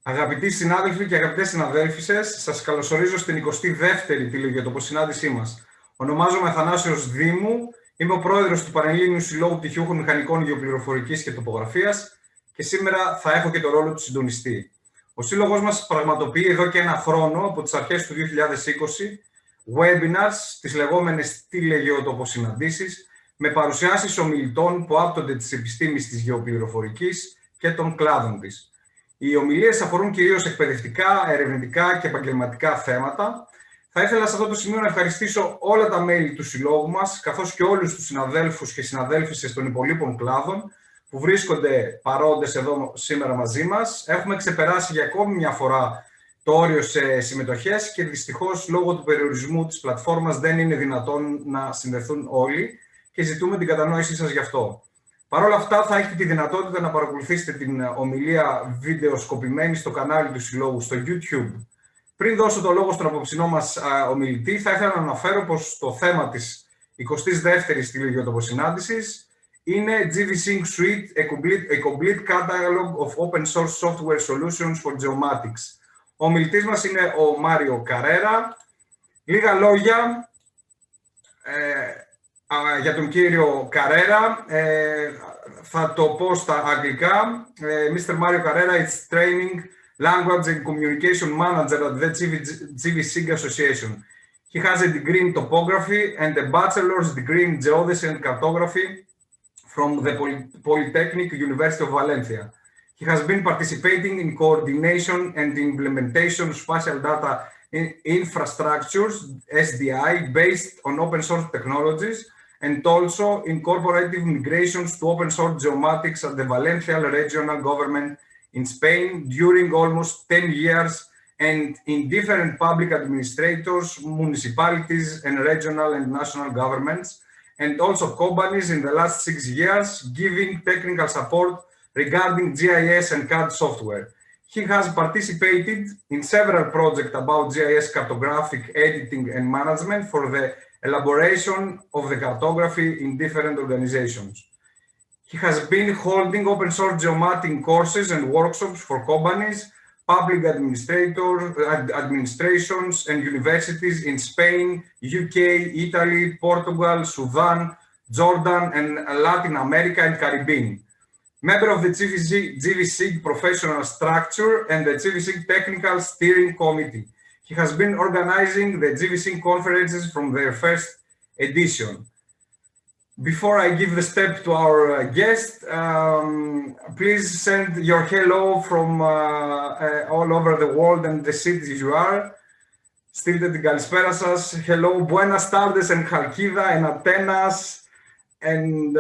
Αγαπητοί συνάδελφοι και αγαπητές συναδέλφισσες, σας καλωσορίζω στην 22η ΤηλεΓΕΟΤΟΠΟΣυνάντησή μας. Ονομάζομαι Αθανάσιος Δήμου, είμαι ο πρόεδρος του Πανελλήνιου Συλλόγου Πτυχιούχων Μηχανικών, Γεωπληροφορικής και Τοπογραφίας και σήμερα θα έχω και το ρόλο του συντονιστή. Ο Σύλλογος μας πραγματοποιεί εδώ και ένα χρόνο, από τις αρχές του 2020, webinars, τις λεγόμενες ΤηλεΓΕΟΤΟΠΟΣυναντήσεις, με παρουσιάσεις ομιλητών που άπτονται της επιστήμης της γεωπληροφορικής και των κλάδων της. Οι ομιλίες αφορούν κυρίως εκπαιδευτικά, ερευνητικά και επαγγελματικά θέματα. Θα ήθελα σε αυτό το σημείο να ευχαριστήσω όλα τα μέλη του Συλλόγου μας, καθώς και όλους τους συναδέλφους και συναδέλφισσες των υπολείπων κλάδων που βρίσκονται παρόντες εδώ σήμερα μαζί μας. Έχουμε ξεπεράσει για ακόμη μια φορά το όριο σε συμμετοχές και δυστυχώς λόγω του περιορισμού της πλατφόρμας δεν είναι δυνατόν να συνδεθούν όλοι και ζητούμε την κατανόησή σας γι' αυτό. Παρ' όλα αυτά, θα έχετε τη δυνατότητα να παρακολουθήσετε την ομιλία βιντεοσκοπημένη στο κανάλι του Συλλόγου στο YouTube. Πριν δώσω το λόγο στον απόψινό μας ομιλητή, θα ήθελα να αναφέρω πως το θέμα της 22ης ΤηλεΓΕΟΤΟΠΟΣυνάντησης είναι GVC Suite, a complete catalog of open source software solutions for geomatics. Ο ομιλητής μας είναι ο Μάριο Καρέρα. Λίγα λόγια για τον κύριο Καρέρα, θα το πω στα αγγλικά. Mr. Mario Carrera is Training, Language and Communication Manager at the GVSIG Association. He has a degree in topography and a bachelor's degree in geodesy and cartography from the Polytechnic University of Valencia. He has been participating in coordination and implementation of spatial data infrastructures, SDI, based on open source technologies, and also incorporative migrations to open source geomatics at the Valencia regional government in Spain during almost 10 years, and in different public administrators, municipalities, and regional and national governments, and also companies in the last 6 years, giving technical support regarding GIS and CAD software. He has participated in several projects about GIS cartographic editing and management for the elaboration of the cartography in different organizations. He has been holding open source geomatic courses and workshops for companies, public administrations, and universities in Spain, UK, Italy, Portugal, Sudan, Jordan, and Latin America and Caribbean. Member of the GVSIG professional structure and the GVSIG technical steering committee. He has been organizing the GVSIG conferences from their first edition. Before I give the step to our guest, please send your hello from all over the world and the cities you are. Στείλτε την καλησπέρα σας. Hello, buenas tardes en Chalkida, en Atenas, and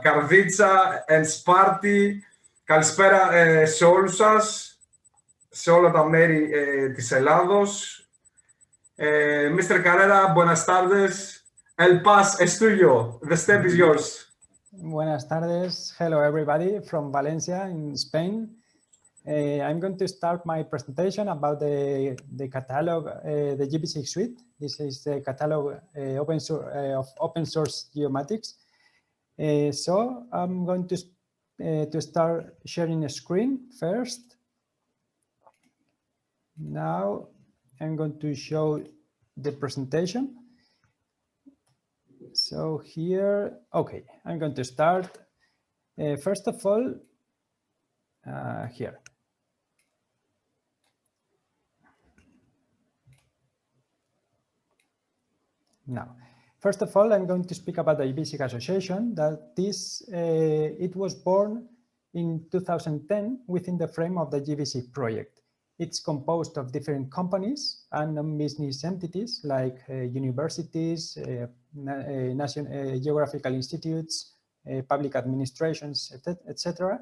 Καρδίτσα and Σπάρτη. Καλησπέρα σε όλους σας, σε όλα τα μέρη της Ελλάδος. Mr. Carrera, buenas tardes. El Paz es tuyo. The step is yours. Buenas tardes. Hello, everybody from Valencia in Spain. I'm going to start my presentation about the catalog, the GBC suite. This is the catalog of open source geomatics. So I'm going to start sharing a screen first. Now I'm going to show the presentation. So here, okay, I'm going to start. First of all, here. Now, first of all, I'm going to speak about the GVSIG Association. It was born in 2010 within the frame of the GVSIG project. It's composed of different companies and business entities like universities, geographical institutes, public administrations, etc.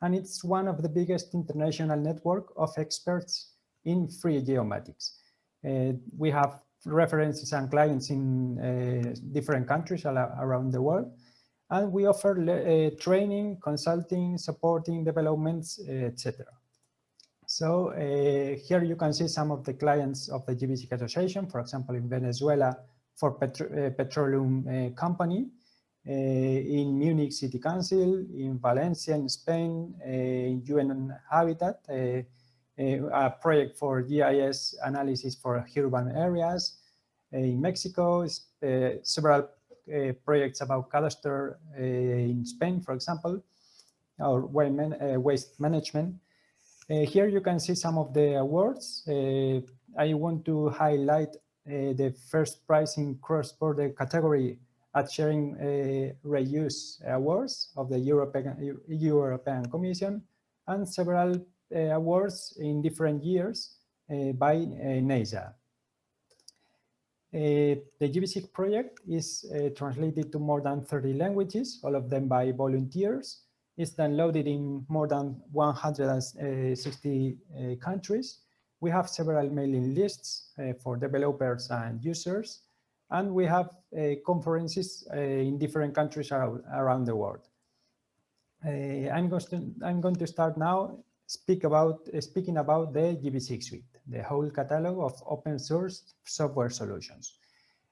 And it's one of the biggest international network of experts in free geomatics. We have references and clients in different countries around the world, and we offer training, consulting, supporting developments, etc. So here you can see some of the clients of the GVSIG Association, for example, in Venezuela for petroleum company, in Munich City Council, in Valencia in Spain, in UN Habitat, a project for GIS analysis for urban areas. In Mexico, several projects about cadastre in Spain, for example, or waste management. Here you can see some of the awards. I want to highlight the first prize in cross-border category at Sharing Reuse Awards of the European Commission, and several awards in different years by NASA. The GVSIG project is translated to more than 30 languages, all of them by volunteers. It's downloaded in more than 160 countries. We have several mailing lists for developers and users, and we have conferences in different countries around the world. I'm going to start now speaking about the GVSIG suite, the whole catalog of open source software solutions.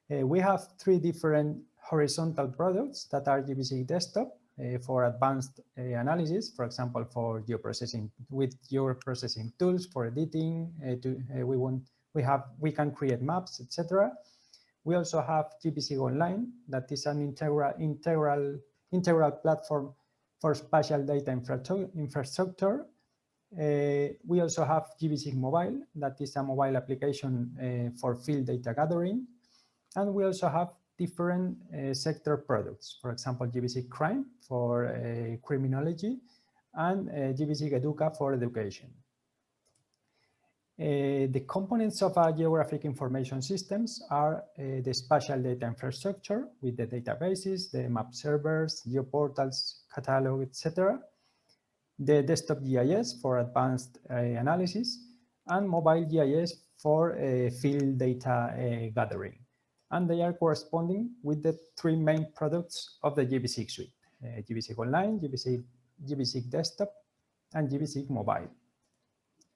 We have 3 different horizontal products that are GVSIG Desktop for advanced analysis, for example, for geoprocessing, with geoprocessing tools for editing. We can create maps, etc. We also have GBC Online, that is an integral platform for spatial data infrastructure. We also have GVSIG Mobile, that is a mobile application for field data gathering. And we also have different sector products, for example, GVSIG Crime for criminology, and GVSIG Educa for education. The components of our geographic information systems are the spatial data infrastructure with the databases, the map servers, geoportals, catalog, etc. The desktop GIS for advanced analysis, and mobile GIS for field data gathering. And they are corresponding with the 3 main products of the GVSIG suite, GVSIG Online, GVSIG Desktop, and GVSIG Mobile.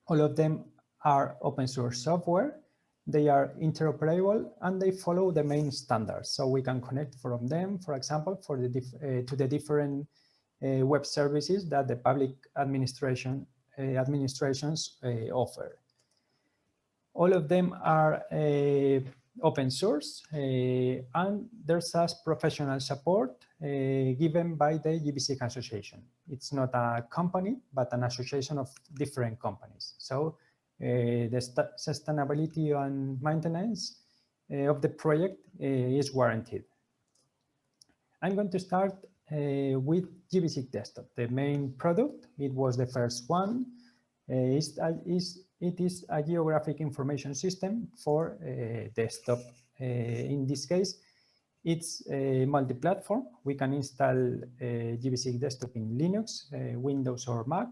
All of them are open source software. They are interoperable, and they follow the main standards. So we can connect from them, for example, to the different web services that the public administrations offer. All of them are open source, and there's a professional support given by the GVSIG Association. It's not a company, but an association of different companies. So the sustainability and maintenance of the project is guaranteed. I'm going to start with GVSIG Desktop, the main product. It was the first one. It is a geographic information system for desktop. In this case, it's multi-platform. We can install GVSIG Desktop in Linux, Windows, or Mac.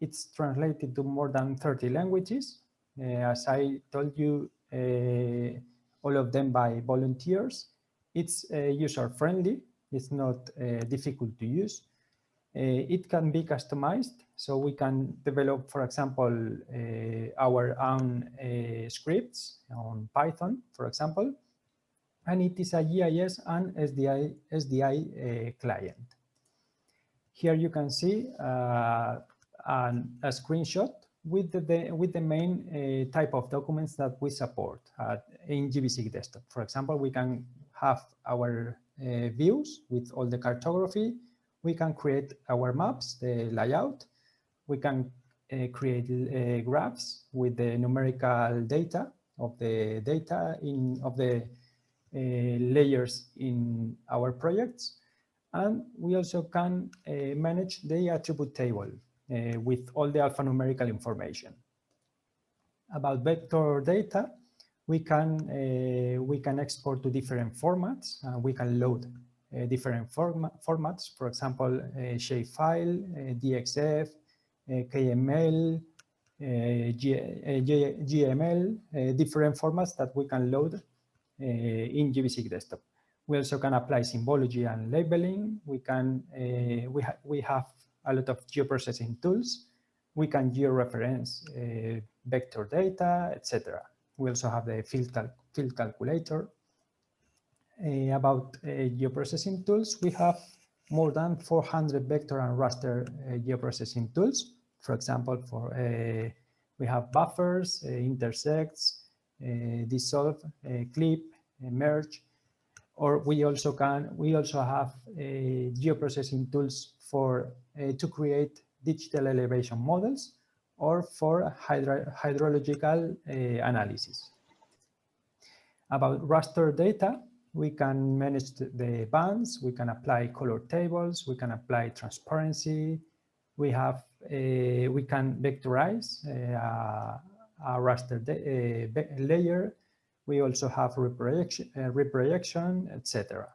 It's translated to more than 30 languages. As I told you, all of them by volunteers. It's user-friendly. It's not difficult to use. It can be customized, so we can develop, for example, our own scripts on Python, for example. And it is a GIS and SDI client. Here you can see a screenshot with the main type of documents that we support in GVSIG Desktop. For example, we can have our views with all the cartography. We can create our maps, the layout. We can create graphs with the numerical data of the layers in our projects. And we also can manage the attribute table with all the alphanumerical information. About vector data, we can export to different formats. We can load different formats, for example, shapefile, DXF, KML, GML, different formats that we can load in GVSIG Desktop. We also can apply symbology and labeling. We have a lot of geoprocessing tools. We can georeference vector data, etc. We also have the field calculator. About geoprocessing tools, we have more than 400 vector and raster geoprocessing tools. For example, for We have buffers, intersects, dissolve, clip, merge, or we also have geoprocessing tools for to create digital elevation models or for hydrological analysis. About raster data, we can manage the bands, we can apply color tables, we can apply transparency, we can vectorize a raster layer. We also have reprojection, etc.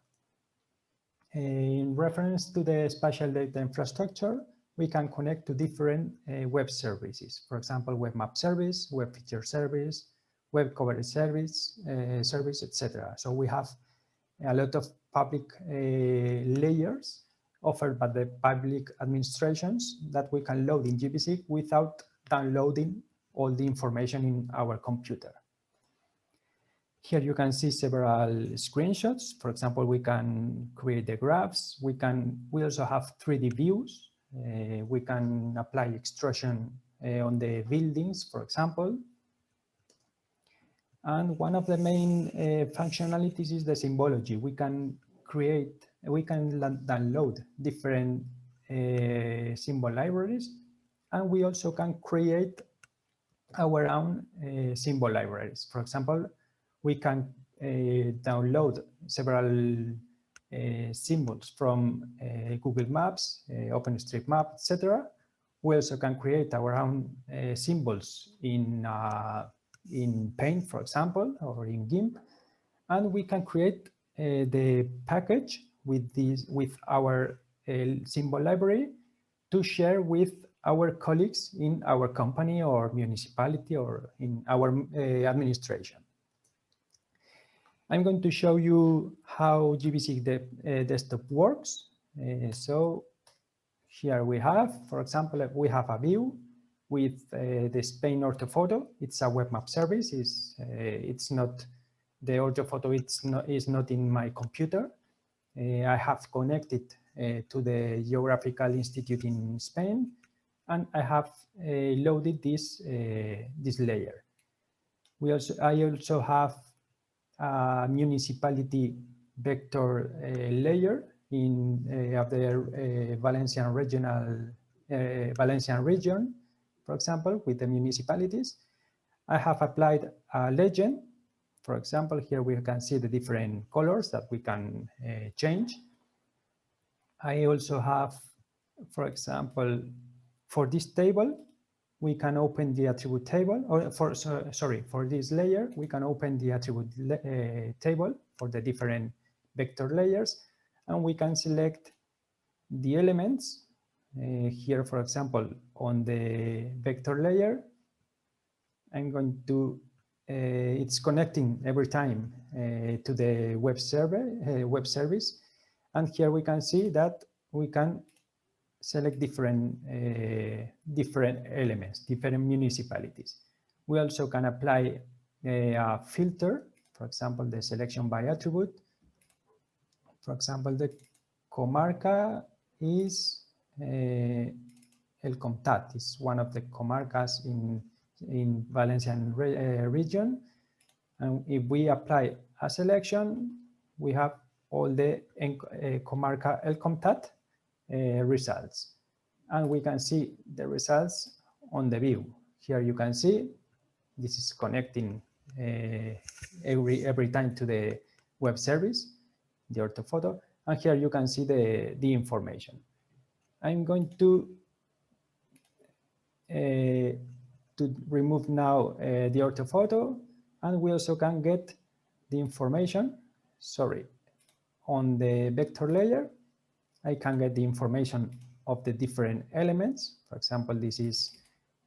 In reference to the spatial data infrastructure, we can connect to different web services. For example, web map service, web feature service, web coverage service, etc. So we have a lot of public layers offered by the public administrations that we can load in GVB without downloading all the information in our computer. Here you can see several screenshots. For example, we can create the graphs. We also have 3D views. We can apply extrusion on the buildings, for example. And one of the main functionalities is the symbology. We can download different symbol libraries, and we also can create our own symbol libraries. For example, we can download several symbols from Google Maps, OpenStreetMap, etc. We also can create our own symbols in Paint, for example, or in GIMP, and we can create the package with our symbol library to share with our colleagues in our company or municipality or in our administration. I'm going to show you how GBC Desktop works. So here we have, for example, we have a view with the Spain orthophoto. It's a web map service. It's not the orthophoto. Is not in my computer. I have connected to the Geographical Institute in Spain, and I have loaded this layer. I also have a municipality vector layer of the Valencian region, for example, with the municipalities. I have applied a legend. For example, here we can see the different colors that we can change. I also have, for example, for this table, we can open the attribute table, or for this layer, we can open the attribute table for the different vector layers, and we can select the elements. Here, for example, on the vector layer, I'm going to, it's connecting every time to the web service. And here we can see that we can select different elements, different municipalities. We also can apply a filter, for example, the selection by attribute. For example, the comarca is El Comtat, is one of the comarcas in Valencian region. And if we apply a selection, we have all the comarca El Comtat results. And we can see the results on the view. Here you can see this is connecting every time to the web service, the orthophoto. And here you can see the information. I'm going to remove now the orthophoto, and we also can get the information, on the vector layer. I can get the information of the different elements. For example, this is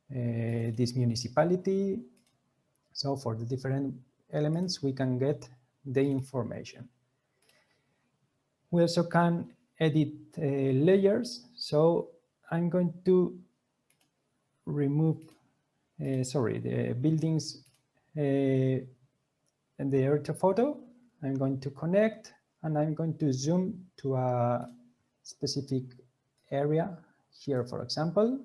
this municipality. So for the different elements, we can get the information. We also can edit layers. So I'm going to remove, the buildings and the orthophoto. I'm going to connect, and I'm going to zoom to a specific area here, for example.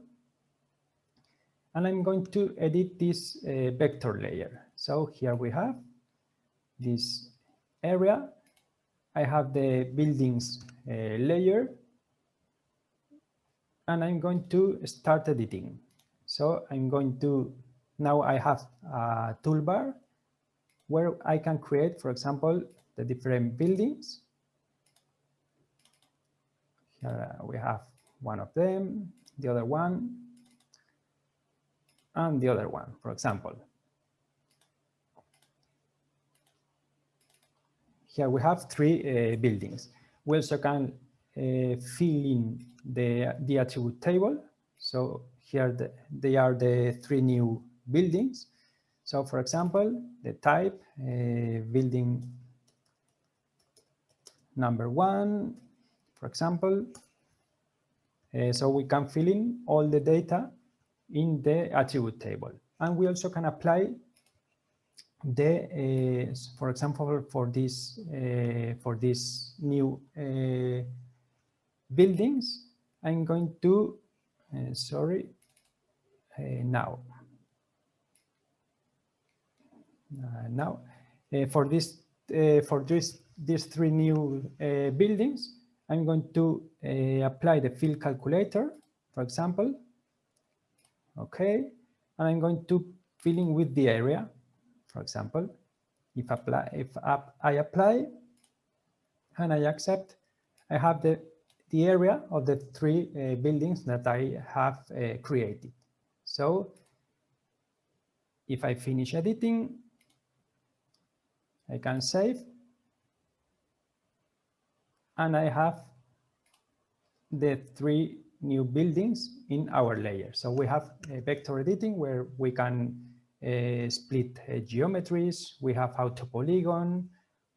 And I'm going to edit this vector layer. So here we have this area. I have the buildings layer, and I'm going to start editing. So I'm going to, now I have a toolbar where I can create, for example, the different buildings. Here we have one of them, the other one, and the other one, for example. Here we have three buildings. We also can fill in the attribute table. So here they are the three new buildings. So for example, the type, building number 1, for example. So we can fill in all the data in the attribute table. And we also can apply the, for example, for this new buildings, I'm going to, for these three new buildings, I'm going to apply the field calculator, for example. Okay, and I'm going to fill in with the area, for example. If I apply and I accept, I have the area of the three buildings that I have created. So if I finish editing, I can save, and I have the three new buildings in our layer. So we have vector editing where we can split geometries, we have auto polygon,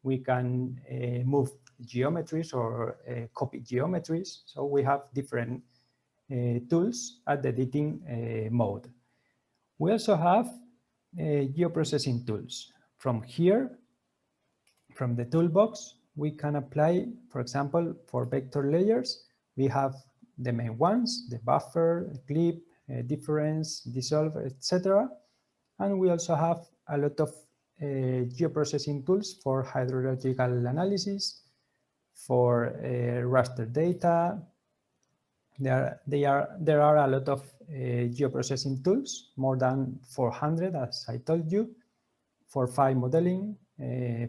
we can move geometries or copy geometries. So we have different tools at the editing mode. We also have geoprocessing tools. From here, from the toolbox, we can apply, for example, for vector layers, we have the main ones, the buffer, clip, difference, dissolve, etc. And we also have a lot of geoprocessing tools for hydrological analysis, for raster data. There are a lot of geoprocessing tools, more than 400, as I told you, for file modeling,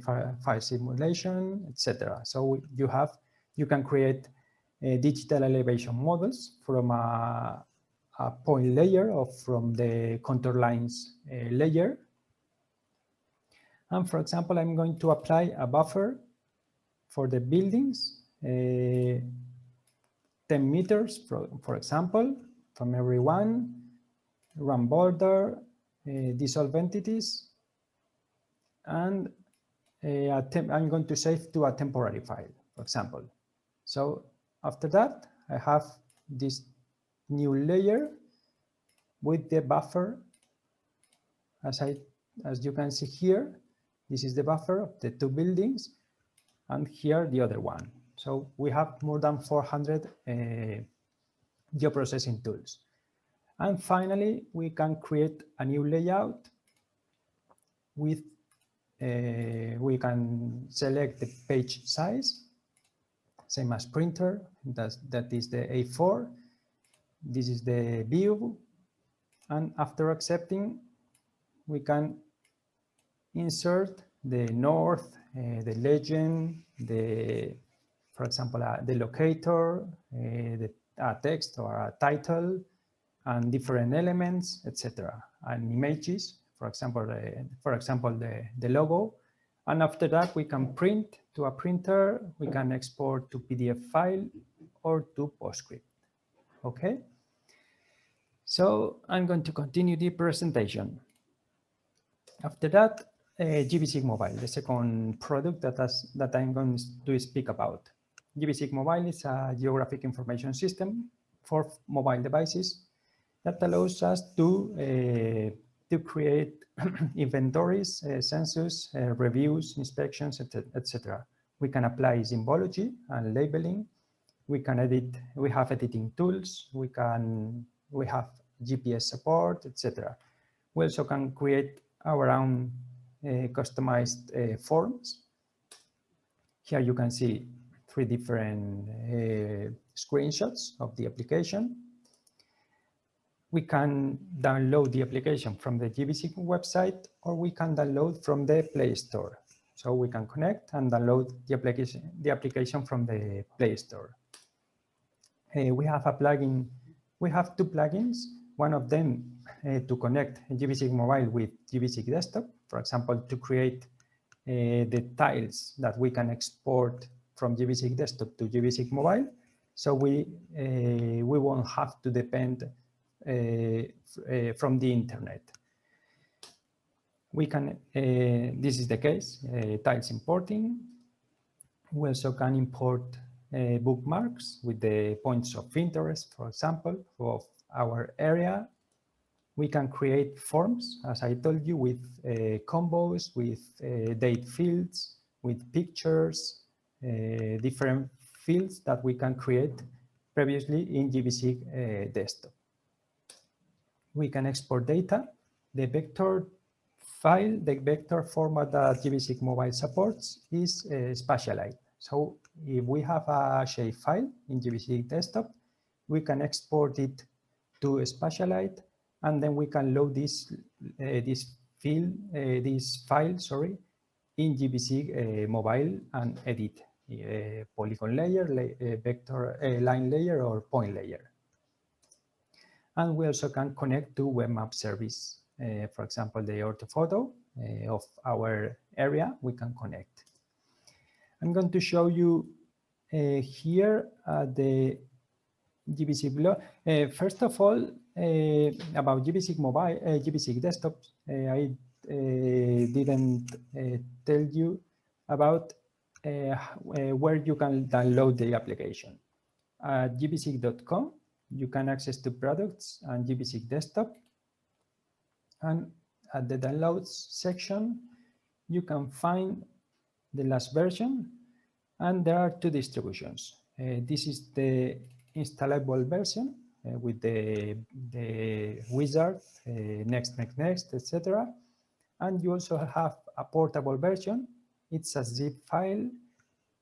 file simulation, etc. So you can create digital elevation models from a point layer or from the contour lines layer. And for example, I'm going to apply a buffer for the buildings, 10 meters, for example, from every one, run border, dissolve entities, and I'm going to save to a temporary file, for example. So after that, I have this new layer with the buffer. As you can see here, this is the buffer of the two buildings, and here the other one. So we have more than 400 geoprocessing tools. And finally, we can create a new layout with, we can select the page size, same as printer, that is the A4. This is the view. And after accepting, we can insert the north, the legend, for example, the locator, a text or a title, and different elements, etc. And images, for example, the logo. And after that, we can print to a printer, we can export to PDF file or to PostScript. Okay. So I'm going to continue the presentation. After that, GVSIG Mobile, the second product that I'm going to speak about. GVSIG Mobile is a geographic information system for mobile devices that allows us to create inventories, census, reviews, inspections, etc. We can apply symbology and labeling. We can edit. We have editing tools. We have GPS support, etc. We also can create our own customized forms. Here you can see 3 different screenshots of the application. We can download the application from the GVC website, or we can download from the Play Store. So we can connect and download the application from the Play Store. We have a plugin. We have 2 plugins. One of them to connect GVC Mobile with GBC Desktop, for example, to create the tiles that we can export from GBC Desktop to GBC Mobile. So we won't have to depend from the internet. We can, this is the case, tiles importing. We also can import bookmarks with the points of interest, for example, of our area. We can create forms, as I told you, with combos, with date fields, with pictures, different fields that we can create previously in GVC Desktop. We can export data. The vector file, the vector format that GVC Mobile supports is Spatialite. So if we have a shape file in GVC Desktop, we can export it to Spatialite, and then we can load this file, sorry, in GVC Mobile and edit polygon layer, vector line layer, or point layer. And we also can connect to web map service. For example, the orthophoto of our area, we can connect. I'm going to show you here the GVC blog. First of all, about GVC Mobile, GVC Desktop, I didn't tell you about where you can download the application. At gbc.com, you can access to products and GVC Desktop. And at the downloads section, you can find the last version, and there are 2 distributions. This is the installable version with the wizard, next, etc. And you also have a portable version. It's a zip file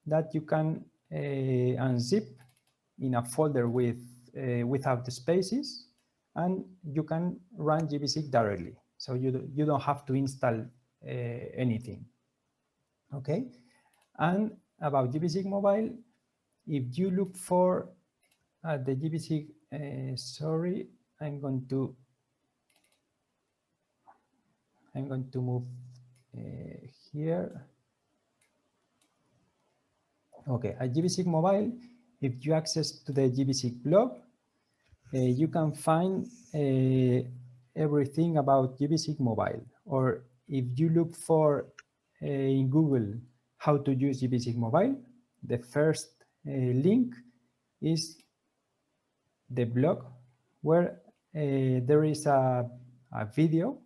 that you can unzip in a folder with without the spaces, and you can run GVC directly. So you don't have to install anything. Okay. And about GVC Mobile, if you look for the GVC, sorry, I'm going to move here. Okay, at GVC Mobile, if you access to the GVC blog, you can find everything about GVC Mobile. Or if you look for in Google how to use GVC Mobile, the first link is the blog, where there is a video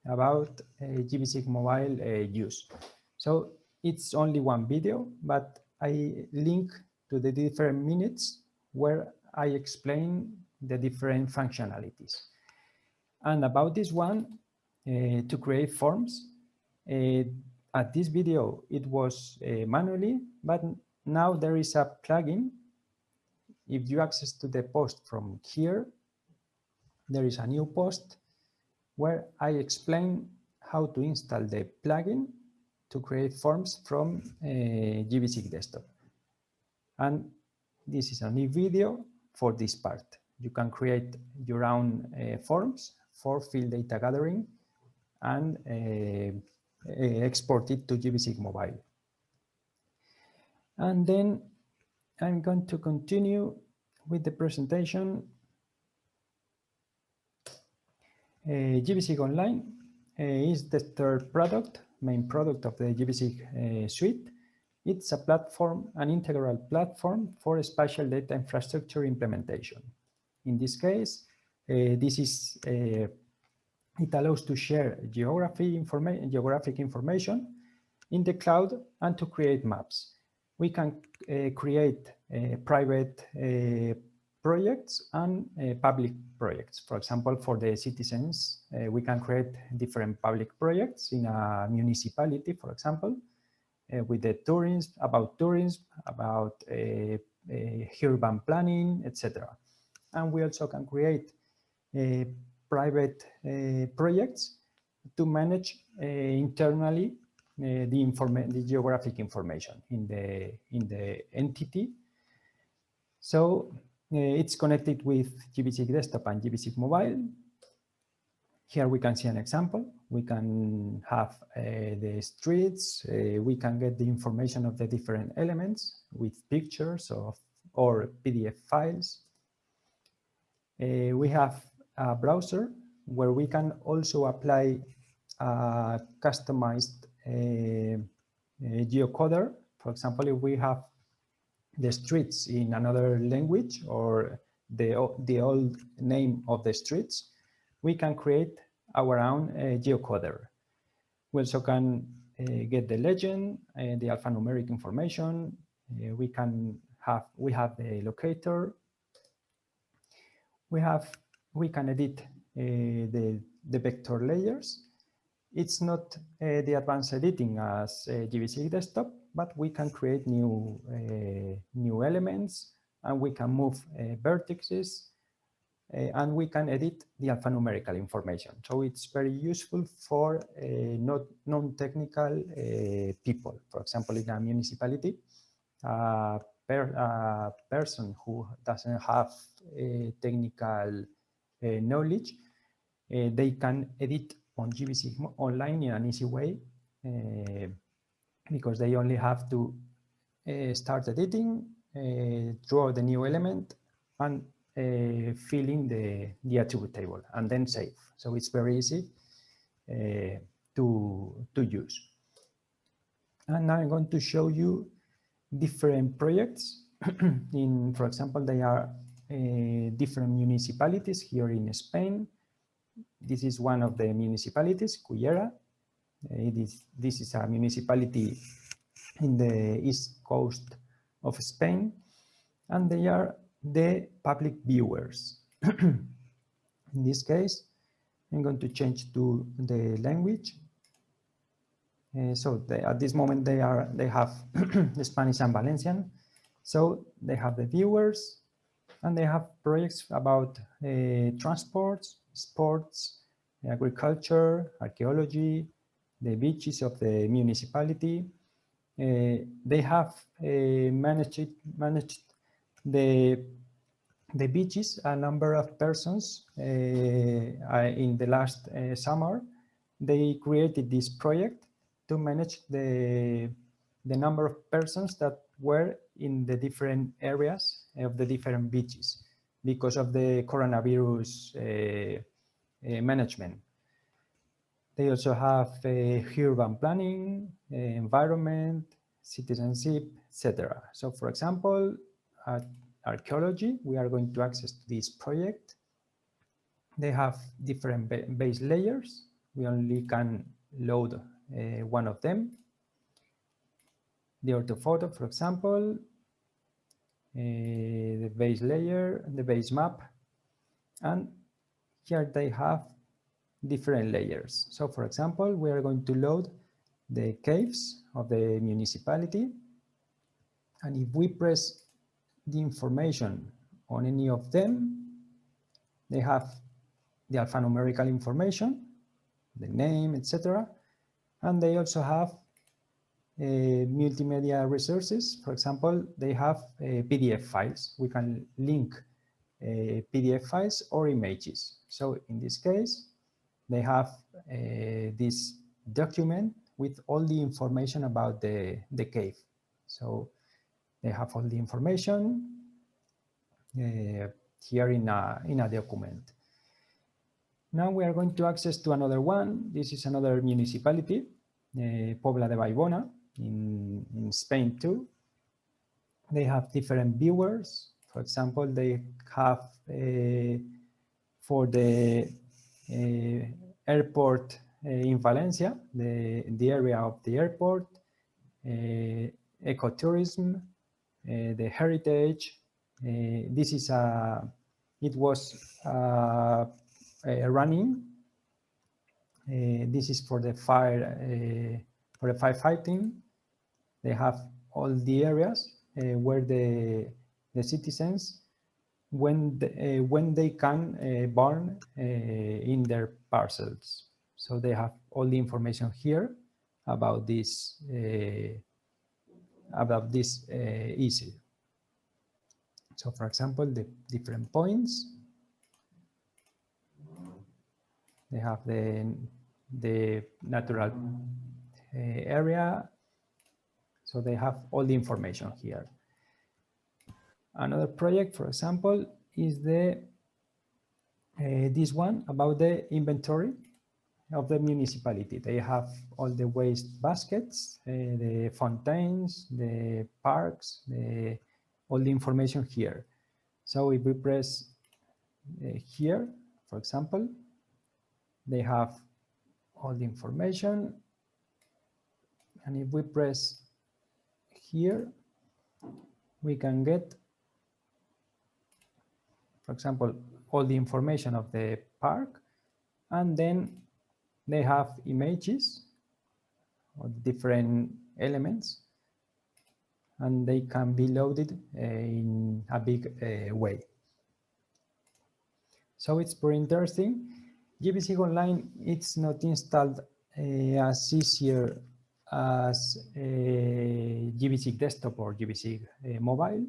about GVC Mobile use. So it's only 1 video, but I link to the different minutes where I explain the different functionalities. And about this one, to create forms, at this video, it was manually, but now there is a plugin. If you access to the post from here, there is a new post where I explain how to install the plugin to create forms from GVC Desktop. And this is a new video for this part. You can create your own forms for field data gathering and export it to GVC Mobile. And then I'm going to continue with the presentation. GVC Online is the 3rd product, main product of the GVC suite. It's a platform, an integral platform for spatial data infrastructure implementation. In this case, it allows to share geographic information in the cloud and to create maps. We can create private projects and public projects. For example, for the citizens, we can create different public projects in a municipality, for example, with the tourism, about urban planning, etc. And we also can create private projects to manage internally the geographic information in the entity. So it's connected with GBC Desktop and GBC Mobile. Here we can see an example. We can have the streets. We can get the information of the different elements with pictures or PDF files. We have a browser where we can also apply a customized geocoder. For example, if we have the streets in another language or the old name of the streets, we can create our own geocoder. We also can get the legend, the alphanumeric information. We have the locator. We can edit the vector layers. It's not the advanced editing as GVC Desktop, but we can create new elements, and we can move vertices, and we can edit the alphanumerical information. So it's very useful for non-technical people. For example, in a municipality, a person who doesn't have technical knowledge, they can edit on GBC Online in an easy way, because they only have to start editing, draw the new element, and fill in the attribute table, and then save. So it's very easy to use. And now I'm going to show you different projects. For example, they are different municipalities here in Spain. This is one of the municipalities, Cullera. This is a municipality in the east coast of Spain, and they are the public viewers. In this case, I'm going to change to the language. So at this moment they have the Spanish and Valencian. So they have the viewers, and they have projects about transports, sports, agriculture, archaeology, the beaches of the municipality. They have managed the beaches. A number of persons in the last summer, they created this project to manage the number of persons that were in the different areas of the different beaches because of the coronavirus management. They also have urban planning, environment, citizenship, etc. So for example, archaeology, we are going to access this project. They have different base layers. We only can load one of them. The orthophoto, for example, the base layer, the base map, and here they have different layers. So for example, we are going to load the caves of the municipality, and if we press the information on any of them, they have the alphanumerical information, the name, etc. And they also have multimedia resources. For example, they have PDF files. We can link PDF files or images. So in this case, they have this document with all the information about the cave. So they have all the information here in a document. Now we are going to access to another one. This is another municipality, Pobla de Vallbona in Spain too. They have different viewers. For example, they have for the airport in Valencia, the area of the airport, ecotourism, the heritage, This is it was running. This is for the firefighting. They have all the areas where the citizens, when they can burn in their parcels. So they have all the information here about this issue. So, for example, the different points. They have the natural area. So they have all the information here. Another project, for example, is this one about the inventory of the municipality. They have all the waste baskets, the fountains, the parks, all the information here. So if we press here, for example, they have all the information. And if we press here, we can get, for example, all the information of the park, and then they have images of different elements, and they can be loaded in a big way. So it's very interesting. GVC Online, it's not installed as easier as GVC Desktop or GVC Mobile,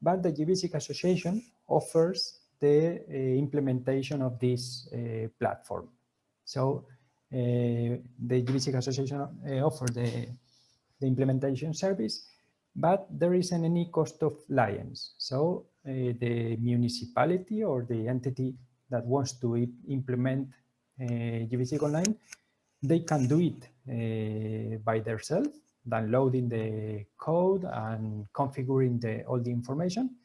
but the GVC Association offers the implementation of this platform. So the GVC Association offers the implementation service, but there isn't any cost of license. So the municipality or the entity that wants to implement GVC Online, they can do it by themselves, downloading the code and configuring all the information.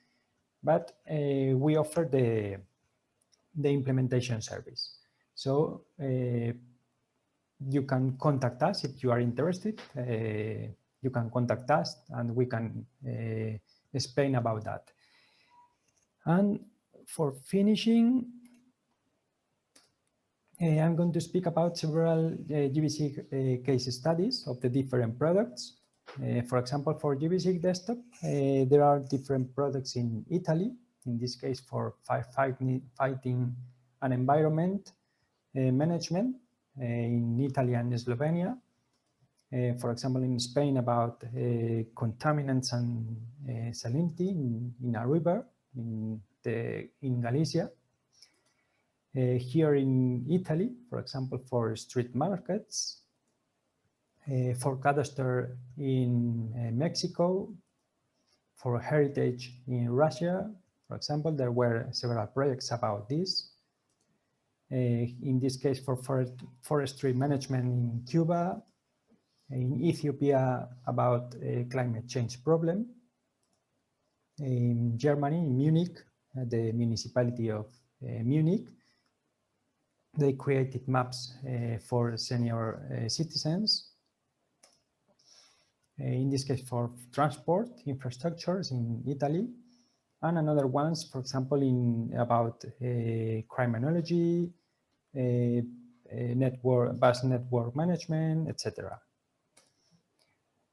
But we offer the implementation service. So you can contact us if you are interested. You can contact us and we can explain about that. And for finishing, I'm going to speak about several GVC case studies of the different products. For example, for GVC Desktop, there are different products in Italy, in this case for firefighting and environment management in Italy and Slovenia. For example, in Spain about contaminants and salinity in a river in Galicia. Here in Italy, for example, for street markets, for cadastre in Mexico, for heritage in Russia, for example, there were several projects about this. In this case, for forestry management in Cuba, in Ethiopia about climate change problem. In Germany, in Munich, the municipality of Munich, they created maps for senior citizens. In this case, for transport infrastructures in Italy, and another ones, for example, about criminology, bus network management, etc.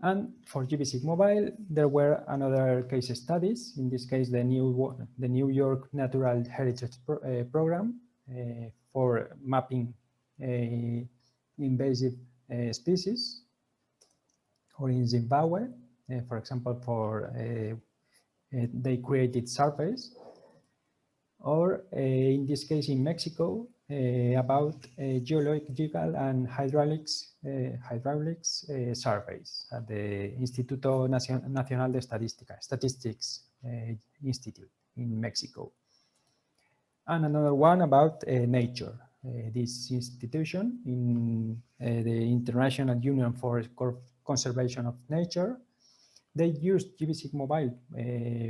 And for GVC Mobile, there were another case studies. In this case, the New York Natural Heritage Program for mapping invasive species, or in Zimbabwe, for example, for they created surveys, or in this case in Mexico about geological and hydraulics surveys at the Instituto Nacional de Statistics Institute in Mexico. And another one about nature. This institution in the International Union for Conservation of Nature, they used GVC Mobile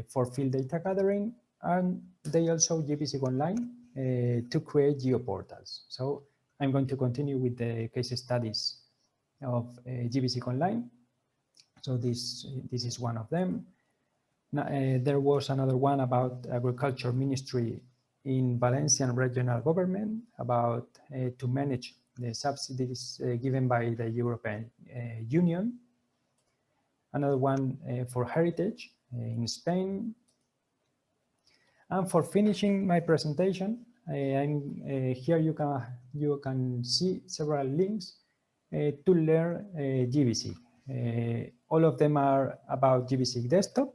for field data gathering, and they also GVC Online to create geoportals. So I'm going to continue with the case studies of GVC Online. So this is one of them. There was another one about Agriculture Ministry in Valencian regional government about to manage the subsidies given by the European Union. Another one for heritage in Spain. And for finishing my presentation, here you can see several links to learn GVC. All of them are about GBC Desktop,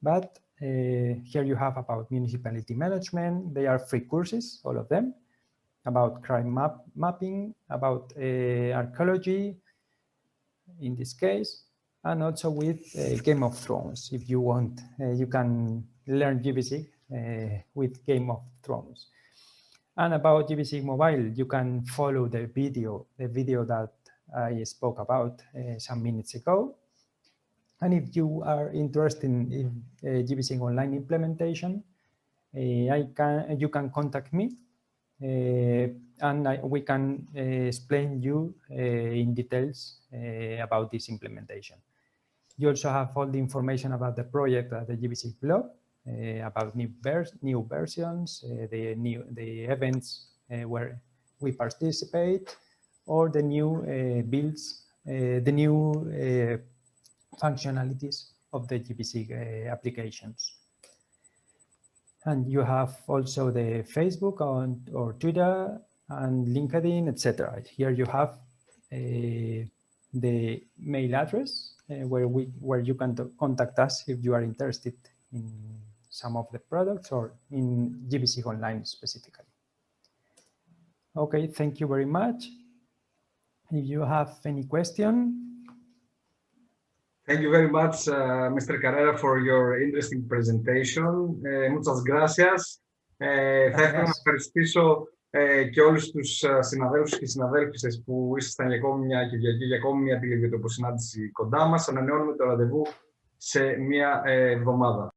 but here you have about municipality management. They are free courses, all of them, about crime mapping, about archaeology, in this case, and also with Game of Thrones. If you want, you can learn GBC with Game of Thrones. And about GBC Mobile, you can follow the video that I spoke about some minutes ago. And if you are interested in GBC Online implementation, you can contact me and we can explain you in details about this implementation. You also have all the information about the project at the GVC blog, about new versions, the events where we participate, or the new builds, the new functionalities of the GBC applications. And you have also the Facebook or Twitter and LinkedIn, etc. Here you have the mail address where you can contact us if you are interested in some of the products or in GBC Online specifically. Okay, thank you very much. If you have any question. Thank you very much, Mr. Carrera, for your interesting presentation. Muchas gracias. Θα ήθελα να ευχαριστήσω και όλους τους συναδέλφους και συναδέλφισες που ήσασταν για ακόμη μια Κυριακή, για ακόμη μια τηλεδιατοποσυνάντηση κοντά μας. Ανανεώνουμε το ραντεβού σε μια εβδομάδα.